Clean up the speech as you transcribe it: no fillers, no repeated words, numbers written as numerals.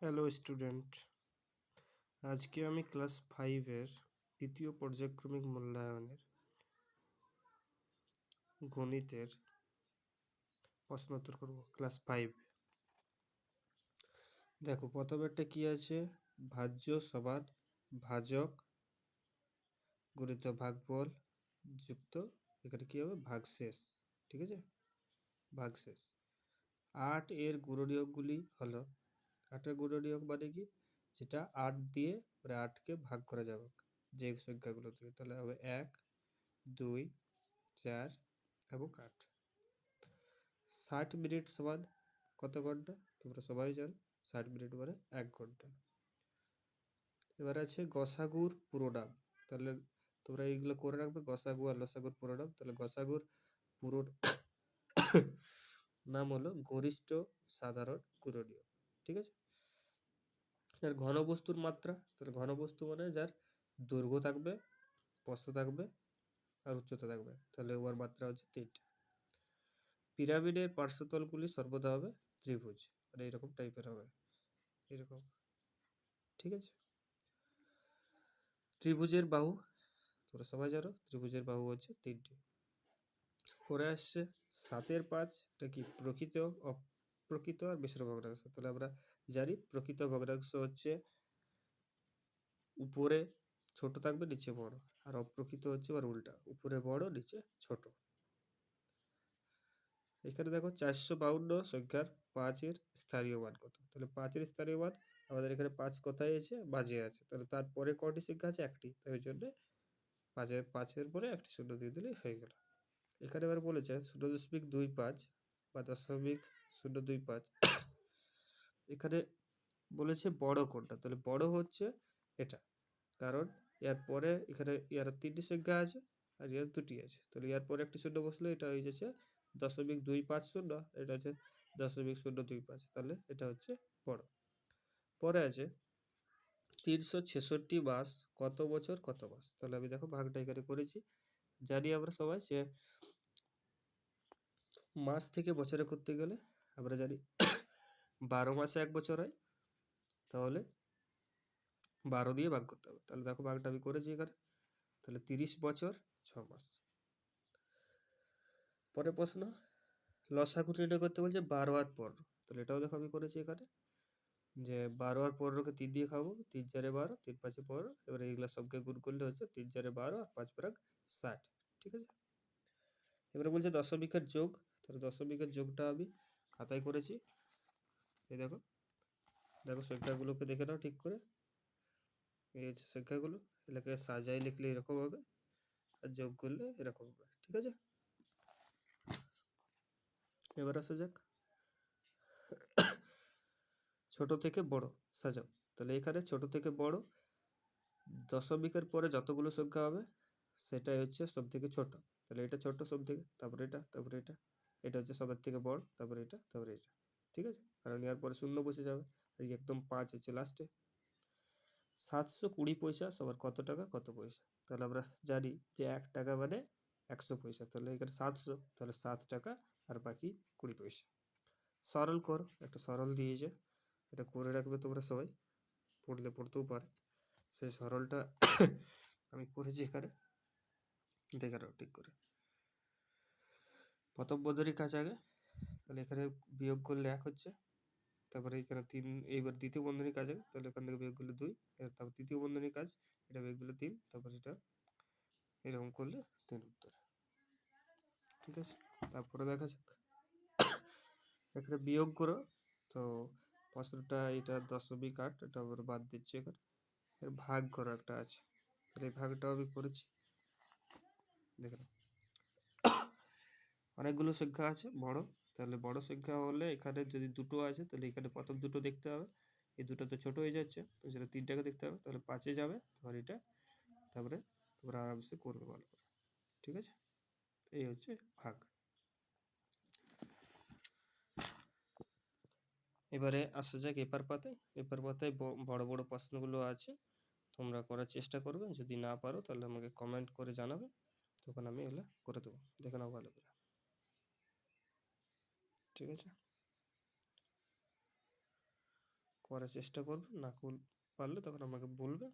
Hello student, আজকে আমি class 5-এর তৃতীয় পর্যায়ক্রমিক মূল্যায়নের গণিতের প্রশ্নোত্তর করব। ক্লাস 5 দেখো, প্রথমেরটা কি আছে? ভাজ্য সমান ভাজক গুণিত ভাগফল যুক্ত এখানে কি হবে? ভাগশেষ। ঠিক আছে, ভাগশেষ। 8 এর গুণনীয়কগুলি হলো 8 এর গুণনীয়ক মানে কি? যেটা 8 দিয়ে 8কে ভাগ করা যাবে যে সংখ্যাগুলো থেকে, তাহলে হবে 1, 2, 4 এবং 8। 60 মিনিট সমান কত ঘন্টা? তোমরা সবাই জানো 60 মিনিট মানে 1 ঘন্টা। এবার আছে গসাগুর পুরো নাম, তাহলে তোমরা এইগুলো করে রাখবে, গসাগু আর লসাগুর পুরো নাম। তাহলে গসাগুর পুরো নাম হলো গরিষ্ঠ সাধারণ গুণনীয়ক। ঠিক আছে। আর ঘনবস্তুর মাত্রা, তাহলে ঘনবস্তু মানে যার দৈর্ঘ্য থাকবে, প্রস্থ থাকবে আর উচ্চতা থাকবে, তাহলে ওর মাত্রা হচ্ছে 3টা। পিরামিডের পার্শ্বতলগুলি সর্বদা হবে ত্রিভুজ, মানে এরকম টাইপের হবে, এরকম। ঠিক আছে। ত্রিভুজের বাহু, তোমরা সবাই জানো ত্রিভুজের বাহু হচ্ছে 3টি। পরে আসছে 7-এর 5, এটা কি? প্রকৃত, অপ্রকৃত আর মিশ্র ভগ্নাংশ। তাহলে আমরা জানি প্রকৃত ভগ্নাংশ হচ্ছে উপরে ছোট থাকবে, নিচে বড়, আর অপ্রকৃত হচ্ছে আবার উল্টা, উপরে বড় নিচে ছোট। এখানে দেখো 452 সংখ্যার 5-এর স্থানীয় মান কত? তাহলে 5-এর স্থানীয় মান আমাদের এখানে 5 কোথায় আছে? মাঝে আছে, তাহলে তারপরে কটি সংখ্যা আছে? একটি, তাই ওই জন্য 5-এর পরে একটি শূন্য দিয়ে দিলেই হয়ে গেল। এখানে এবার বলেছে 0.25 বা 0.025, এখানে বলেছে বড় কোনটা? তাহলে বড় হচ্ছে এটা, কারণ এর পরে এখানে এর 3টি সংখ্যা আছে আর এর 2টি আছে, তাহলে এর পরে একটি শূন্য বসলে এটা হয়ে যাচ্ছে 0.250, এটা হচ্ছে 0.025, তাহলে এটা হচ্ছে বড়। পরে আছে 366 মাস কত বছর কত মাস? তাহলে আমি দেখো ভাগটা এখানে করেছি। জানি আমরা সবাই যে মাস থেকে বছরে করতে গেলে আমরা জানি 12 মাসে 1 বছর হয়, তাহলে 12 দিয়ে ভাগ করতে হবে। তাহলে দেখো ভাগটা আমি করেছি এখানে, তাহলে 30 বছর 6 মাস। পরে প্রশ্ন লসাগু নির্ণয় করতে বলছে 12 আর 15, তাহলে এটাও দেখো আমি করেছি এখানে, যে 12 আর 15কে 3 দিয়ে খাবো, 3 4 12, 3 5 15, এবার এইগুলা সবকে গুণ করলে হচ্ছে 3 4 12 আর 5 ভাগ 60। ঠিক আছে। এবারে বলছে দশমিকের যোগ, তাহলে দশমিকের যোগটা আমি খাতায় করেছি। এই দেখো, দেখো সংখ্যাগুলোকে দেখে নাও ঠিক করে, এই হচ্ছে সংখ্যাগুলো, এটাকে সাজাই লিখলে এরকম হবে আর যোগ করলে এরকম হবে। ঠিক আছে। এবার আসা যাক ছোট থেকে বড় সাজাও। তাহলে এখানে ছোট থেকে বড় দশমিকের পরে যতগুলো সংখ্যা হবে সেটাই হচ্ছে সব থেকে ছোট, তাহলে এটা ছোট সব থেকে, তারপরে এটা, তারপরে এটা, এটা হচ্ছে সবার থেকে বড়, তারপরে এটা, তারপরে এটা। ঠিক আছে, কারণ এর পরে শূন্য বসে যাবে, আর একদম 5 হচ্ছে লাস্টে। 720 পয়সা সবার কত টাকা কত পয়সা? তাহলে আমরা জানি যে 1 টাকা মানে 100 পয়সা, তাহলে এখানে 700, তাহলে 7 টাকা আর বাকি 20 পয়সা। সরল কর, একটা সরল দিয়েছে, এটা করে রাখবে তোমরা সবাই, পড়তেও পারে। সেই সরলটা আমি করেছি এখানে, দেখে নাও ঠিক করে। প্রথম বন্ধনীর কাজ আগে, তাহলে এখানে বিয়োগ করলে 1 হচ্ছে, তারপরে এখানে 3, এইবার দ্বিতীয় বন্ধনীর কাজ আগে, তাহলে এখান থেকে বিয়োগ করলে 2, তারপর তৃতীয় বন্ধনীর কাজ, এটা বিয়োগ করলে 3, তারপর এটা এরকম করলে 3 উত্তর। ঠিক আছে, তারপরে দেখা যাক এখানে বিয়োগ করো, তো প্রশ্নটা এটা 0.8, এটা আবার বাদ দিচ্ছে এখানে, এর ভাগ করো একটা আছে, তাহলে এই ভাগটাও আমি করেছি। দেখে নাও অনেকগুলো সংখ্যা আছে বড়, তাহলে বড় সংখ্যা হলে এখানে যদি দুটো আছে তাহলে এখানে প্রথম দুটো দেখতে হবে, এই দুটো তো ছোট হয়ে যাচ্ছে, তো সেটা 3টাকে দেখতে হবে, তাহলে 5-এ যাবে, তারপর এটা, তারপরে তোমরা আরামসে করবে ভালো করে। ঠিক আছে, এই হচ্ছে ভাগ। এবারে আসা যাক এপার পাতায়। এপার পাতায় বড় বড় প্রশ্নগুলো আছে, তোমরা করার চেষ্টা করবে, যদি না পারো তাহলে আমাকে কমেন্ট করে জানাবে, তখন আমি এগুলো করে দেবো, দেখে নাও ভালো করে। ঠিক আছে। করার চেষ্টা করবে, না পারলে তখন আমাকে বলবে।